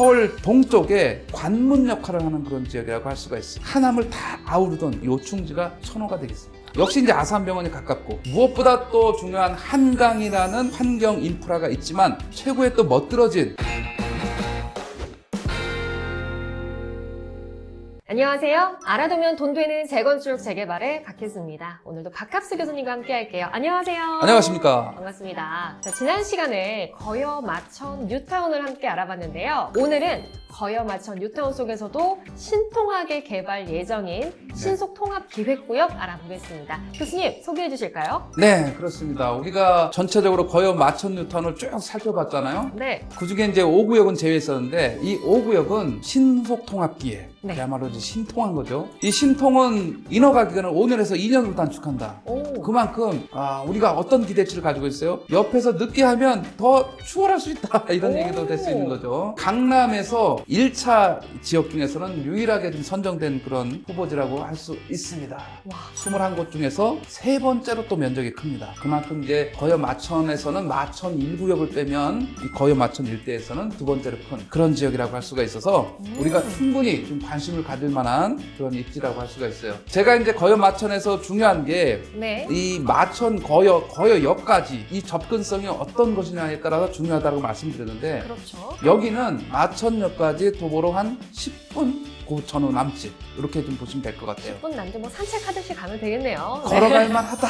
서울 동쪽에 관문 역할을 하는 그런 지역이라고 할 수가 있어요. 하남을 다 아우르던 요충지가 천호가 되겠습니다. 역시 이제 아산병원이 가깝고 무엇보다 또 중요한 한강이라는 환경 인프라가 있지만 최고의 또 멋들어진 안녕하세요. 알아두면 돈 되는 재건축 재개발의 박혜수입니다. 오늘도 박합수 교수님과 함께 할게요. 안녕하세요. 안녕하십니까. 반갑습니다. 자, 지난 시간에 거여 마천 뉴타운을 함께 알아봤는데요. 오늘은 거여 마천 뉴타운 속에서도 신통하게 개발 예정인 신속통합기획구역 알아보겠습니다. 교수님 소개해 주실까요? 네, 그렇습니다. 우리가 전체적으로 거여 마천 뉴타운을 쭉 살펴봤잖아요. 네. 그중에 이제 5구역은 제외했었는데 이 5구역은 신속통합기획. 네. 그야말로 이제 신통한 거죠. 이 신통은 인허가 기간을 5년에서 2년으로 단축한다. 오. 그만큼 우리가 어떤 기대치를 가지고 있어요? 옆에서 늦게 하면 더 추월할 수 있다. 이런 오. 얘기도 될 수 있는 거죠. 강남에서 1차 지역 중에서는 유일하게 좀 선정된 그런 후보지라고 할 수 있습니다. 와. 21곳 중에서 세 번째로 또 면적이 큽니다. 그만큼 이제 거여 마천에서는 마천 1구역을 빼면 이 거여 마천 일대에서는 두 번째로 큰 그런 지역이라고 할 수가 있어서 우리가 충분히 좀 관심을 가질 만한 그런 입지라고 할 수가 있어요. 제가 이제 거여 마천에서 중요한 게 네. 이 마천 거여역까지 이 접근성이 어떤 것이냐에 따라서 중요하다고 말씀드렸는데 그렇죠. 여기는 마천역까지 도보로 한 10분 전후 남짓 이렇게 좀 보시면 될 것 같아요. 10분 남짓 뭐 산책하듯이 가면 되겠네요. 걸어갈만 하다.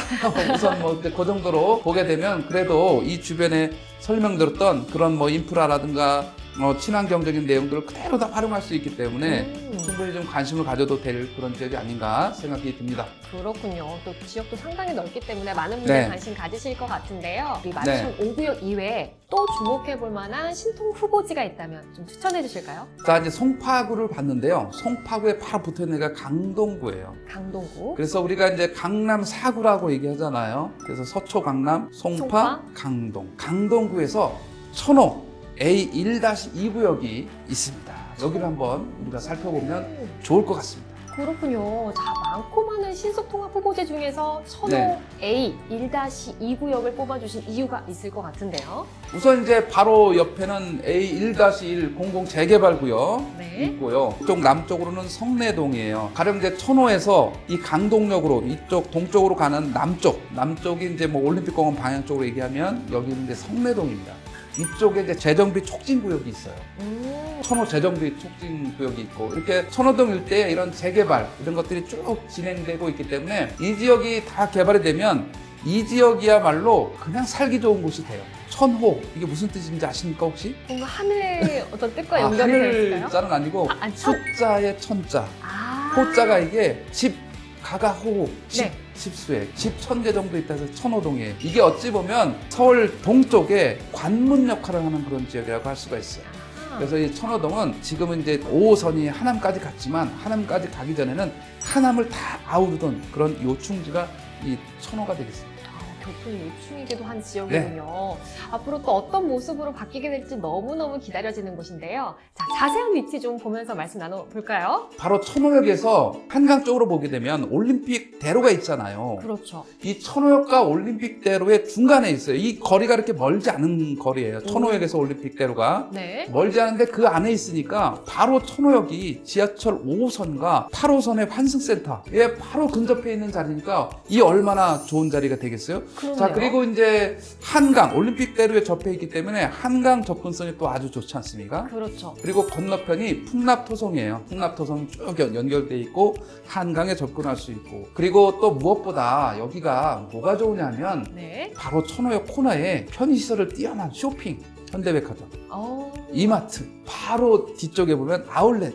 우선 뭐 그 정도로 보게 되면 그래도 이 주변에 설명드렸던 그런 뭐 인프라라든가 친환경적인 내용들을 그대로 다 활용할 수 있기 때문에 충분히 좀 관심을 가져도 될 그런 지역이 아닌가 생각이 듭니다. 그렇군요. 또 지역도 상당히 넓기 때문에 많은 분들이 네. 관심 가지실 것 같은데요. 우리 마천 5구역 이외에 또 주목해 볼 만한 신통 후보지가 있다면 좀 추천해 주실까요? 자, 이제 송파구를 봤는데요. 송파구에 바로 붙어 있는 데가 강동구예요. 강동구. 그래서 우리가 이제 강남 4구라고 얘기하잖아요. 그래서 서초, 강남, 송파, 송파. 강동. 강동구에서 천호 A1-2구역이 있습니다. 여기를 한번 우리가 살펴보면 좋을 것 같습니다. 그렇군요. 자, 많고 많은 신속통합 후보지 중에서 천호 네. A 1-2구역을 뽑아주신 이유가 있을 것 같은데요. 우선 이제 바로 옆에는 A1-1 공공 재개발구역 네. 있고요. 이쪽 남쪽으로는 성내동이에요. 가령 이제 천호에서 이 강동역으로 이쪽 동쪽으로 가는 남쪽이 이제 뭐 올림픽공원 방향 쪽으로 얘기하면 여기는 이제 성내동입니다. 이쪽에 이제 재정비 촉진구역이 있어요. 천호 재정비 촉진구역이 있고 이렇게 천호동 일대에 이런 재개발 이런 것들이 쭉 진행되고 있기 때문에 이 지역이 다 개발이 되면 이 지역이야말로 그냥 살기 좋은 곳이 돼요. 천호 이게 무슨 뜻인지 아십니까 혹시? 뭔가 하늘의 어떤 뜻과 연결이 되어 있을까요? 하늘자는 아니고 숫자의 천자 호자가 이게 집 가가호호 네. 집수에 집 1000개 정도 있다 해서 천호동이에요. 이게 어찌 보면 서울 동쪽에 관문 역할을 하는 그런 지역이라고 할 수가 있어요. 그래서 이 천호동은 지금은 이제 5호선이 하남까지 갔지만 하남까지 가기 전에는 하남을 다 아우르던 그런 요충지가 이 천호가 되겠습니다. 교통 요충이기도 한 지역이군요. 앞으로 또 어떤 모습으로 바뀌게 될지 너무너무 기다려지는 곳인데요. 자, 자세한 위치 좀 보면서 말씀 나눠볼까요? 바로 천호역에서 한강 쪽으로 보게 되면 올림픽대로가 있잖아요. 그렇죠. 이 천호역과 올림픽대로의 중간에 있어요. 이 거리가 그렇게 멀지 않은 거리예요. 천호역에서 올림픽대로가. 네. 멀지 않은데 그 안에 있으니까 바로 천호역이 지하철 5호선과 8호선의 환승센터에 바로 근접해 있는 자리니까 이 얼마나 좋은 자리가 되겠어요? 그러네요. 자, 그리고 이제 한강, 올림픽대로에 접해 있기 때문에 한강 접근성이 또 아주 좋지 않습니까? 그렇죠. 그리고 건너편이 풍납토성이에요. 풍납토성 쭉 연결돼 있고 한강에 접근할 수 있고 그리고 또 무엇보다 여기가 뭐가 좋으냐면 네. 바로 천호역 코너에 편의시설을 뛰어난 쇼핑, 현대백화점, 이마트 바로 뒤쪽에 보면 아울렛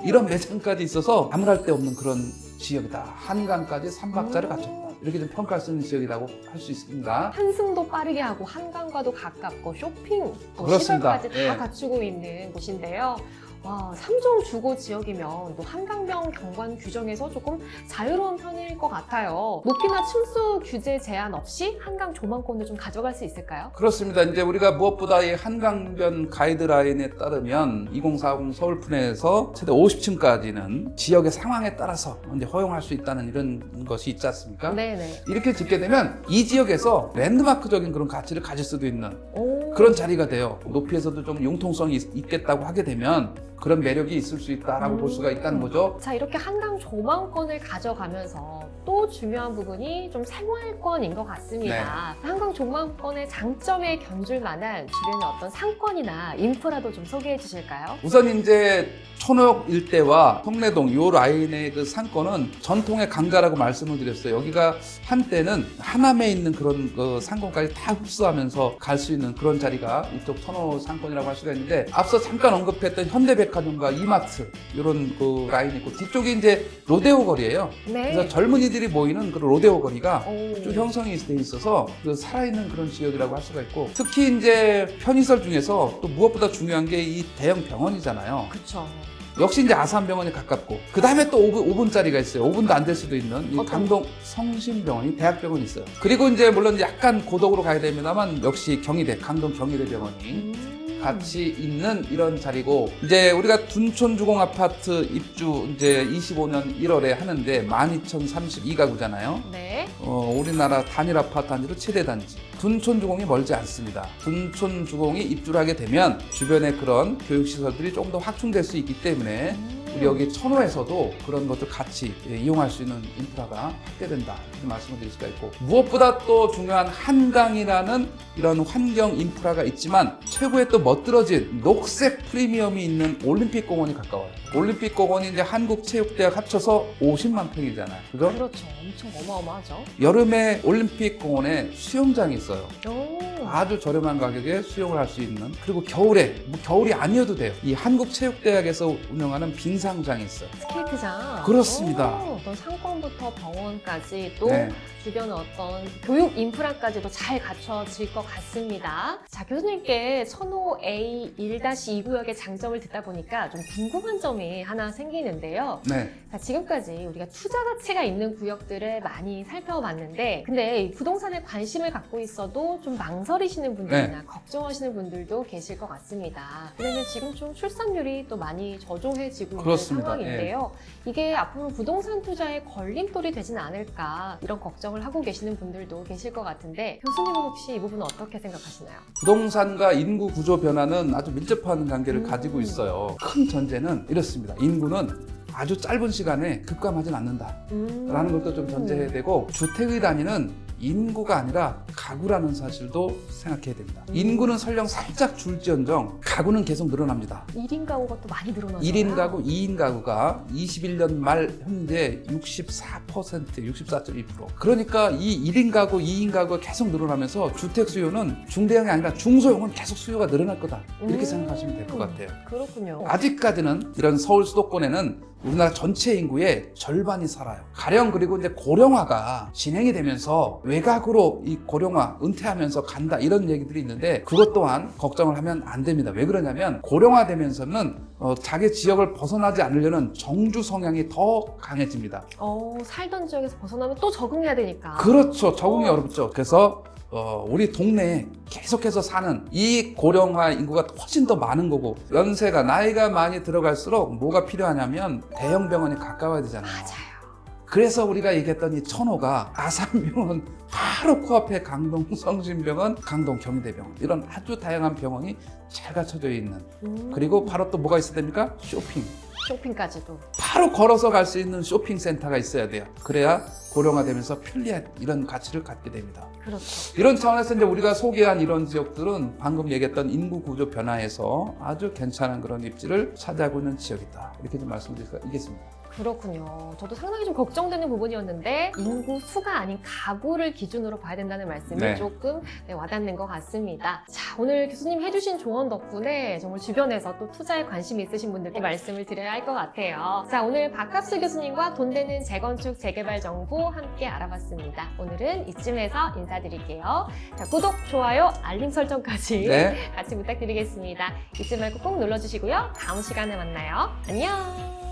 이런 매장까지 있어서 아무랄 데 없는 그런 지역이다. 한강까지 3박자를 갖췄다. 이렇게 좀 평가할 수 있는 지역이라고 할 수 있습니다. 환승도 빠르게 하고 한강과도 가깝고 쇼핑, 또 그렇습니다. 시설까지 다 예. 갖추고 있는 곳인데요. 와, 3종 주거 지역이면 또 한강변 경관 규정에서 조금 자유로운 편일 것 같아요. 높이나 층수 규제 제한 없이 한강 조망권을 좀 가져갈 수 있을까요? 그렇습니다. 이제 우리가 무엇보다 이 한강변 가이드라인에 따르면 2040 서울분에서 최대 50층까지는 지역의 상황에 따라서 이제 허용할 수 있다는 이런 것이 있지 않습니까? 네네. 이렇게 짓게 되면 이 지역에서 랜드마크적인 그런 가치를 가질 수도 있는 그런 자리가 돼요. 높이에서도 좀 융통성이 있겠다고 하게 되면 그런 매력이 있을 수 있다라고 볼 수가 있다는 거죠. 자, 이렇게 한강 조망권을 가져가면서 또 중요한 부분이 좀 생활권인 것 같습니다. 한강 조망권의 장점에 견줄 만한 주변의 어떤 상권이나 인프라도 좀 소개해 주실까요? 우선 이제 천호역 일대와 성내동 요 라인의 그 상권은 전통의 강자라고 말씀을 드렸어요. 여기가 한때는 하남에 있는 그런 그 상권까지 다 흡수하면서 갈 수 있는 그런 자리가 이쪽 천호 상권이라고 할 수가 있는데, 앞서 잠깐 언급했던 현대백화점과 이마트 이런 그 라인이 있고, 뒤쪽이 이제 로데오 거리예요. 네. 그래서 젊은이들이 모이는 그런 로데오 거리가 오. 쭉 형성이 돼 있어서 그 살아있는 그런 지역이라고 할 수가 있고, 특히 이제 편의시설 중에서 또 무엇보다 중요한 게 이 대형 병원이잖아요. 그쵸. 역시 이제 아산병원에 가깝고, 그 다음에 또 5분짜리가 있어요. 5분도 안 될 수도 있는 이 어떤? 강동 성심병원이 대학병원이 있어요. 그리고 이제 물론 약간 고덕으로 가야 됩니다만 역시 경희대, 강동 경희대병원이 같이 있는 이런 자리고, 이제 우리가 둔촌주공 아파트 입주 이제 25년 1월에 하는데 12,032가구잖아요. 네. 우리나라 단일 아파트 단지로 최대 단지. 둔촌주공이 멀지 않습니다. 둔촌주공이 입주를 하게 되면 주변에 그런 교육시설들이 조금 더 확충될 수 있기 때문에 우리 여기 천호에서도 그런 것들 같이 이용할 수 있는 인프라가 확대된다, 이런 말씀을 드릴 수가 있고, 무엇보다 또 중요한 한강이라는 이런 환경 인프라가 있지만 최고의 또 멋들어진 녹색 프리미엄이 있는 올림픽공원이 가까워요. 올림픽공원이 이제 한국체육대학 합쳐서 50만 평이잖아요. 그죠? 그렇죠. 엄청 어마어마하죠. 여름에 올림픽공원에 수영장이 있어요. 오. 아주 저렴한 가격에 수영을 할 수 있는, 그리고 겨울에, 뭐 겨울이 아니어도 돼요. 이 한국체육대학에서 운영하는 빙상장이 있어요. 스케이트장. 그렇습니다. 오, 어떤 상권부터 병원까지 또 네. 주변의 어떤 교육 인프라까지도 잘 갖춰질 것 같습니다. 자, 교수님께 천호 A1-2구역의 장점을 듣다 보니까 좀 궁금한 점이 하나 생기는데요. 네. 자, 지금까지 우리가 투자 가치가 있는 구역들을 많이 살펴봤는데, 근데 이 부동산에 관심을 갖고 있어도 좀 망설이시는 분들이나 걱정하시는 분들도 계실 것 같습니다. 왜냐면 지금 좀 출산율이 또 많이 저조해지고 있는 그렇습니다. 상황인데요. 이게 앞으로 부동산 투자에 걸림돌이 되진 않을까, 이런 걱정을 하고 계시는 분들도 계실 것 같은데, 교수님은 혹시 이 부분은 어떻게 생각하시나요? 부동산과 인구 구조 변화는 아주 밀접한 관계를 가지고 있어요. 큰 전제는 이렇습니다. 인구는 아주 짧은 시간에 급감하진 않는다라는 것도 좀 전제해야 되고, 주택의 단위는 인구가 아니라 가구라는 사실도 생각해야 됩니다. 인구는 설령 살짝 줄지언정 가구는 계속 늘어납니다. 1인 가구가 또 많이 늘어나잖아요. 1인 가구, 2인 가구가 21년 말 현재 64%, 64.2%. 그러니까 이 1인 가구, 2인 가구가 계속 늘어나면서 주택 수요는 중대형이 아니라 중소형은 계속 수요가 늘어날 거다, 이렇게 생각하시면 될 것 같아요. 그렇군요. 아직까지는 이런 서울 수도권에는 우리나라 전체 인구의 절반이 살아요. 가령 그리고 이제 고령화가 진행이 되면서 외곽으로 이 고령화 은퇴하면서 간다, 이런 얘기들이 있는데, 그것 또한 걱정을 하면 안 됩니다. 왜 그러냐면 고령화되면서는 자기 지역을 벗어나지 않으려는 정주 성향이 더 강해집니다. 살던 지역에서 벗어나면 또 적응해야 되니까. 그렇죠. 적응이 어렵죠. 그래서 우리 동네에 계속해서 사는 이 고령화 인구가 훨씬 더 많은 거고, 연세가 나이가 많이 들어갈수록 뭐가 필요하냐면 대형 병원이 가까워야 되잖아요. 맞아요. 그래서 우리가 얘기했던 이 천호가 아산병원 바로 코앞에 강동 성심병원, 강동 경희대병원, 이런 아주 다양한 병원이 잘 갖춰져 있는, 그리고 바로 또 뭐가 있어야 됩니까? 쇼핑까지도. 바로 걸어서 갈 수 있는 쇼핑센터가 있어야 돼요. 그래야 고령화되면서 편리한 이런 가치를 갖게 됩니다. 그렇죠. 이런 차원에서 이제 우리가 소개한 이런 지역들은 방금 얘기했던 인구 구조 변화에서 아주 괜찮은 그런 입지를 차지하고 있는 지역이다, 이렇게 좀 말씀드릴 수가 있겠습니다. 그렇군요. 저도 상당히 좀 걱정되는 부분이었는데, 인구 수가 아닌 가구를 기준으로 봐야 된다는 말씀이 네. 조금 와닿는 것 같습니다. 자, 오늘 교수님 해주신 조언 덕분에 정말 주변에서 또 투자에 관심이 있으신 분들께 말씀을 드려야 할 것 같아요. 자, 오늘 박갑수 교수님과 돈 되는 재건축 재개발 정보 함께 알아봤습니다. 오늘은 이쯤에서 인사드릴게요. 자, 구독, 좋아요, 알림 설정까지 네. 같이 부탁드리겠습니다. 잊지 말고 꼭 눌러주시고요. 다음 시간에 만나요. 안녕!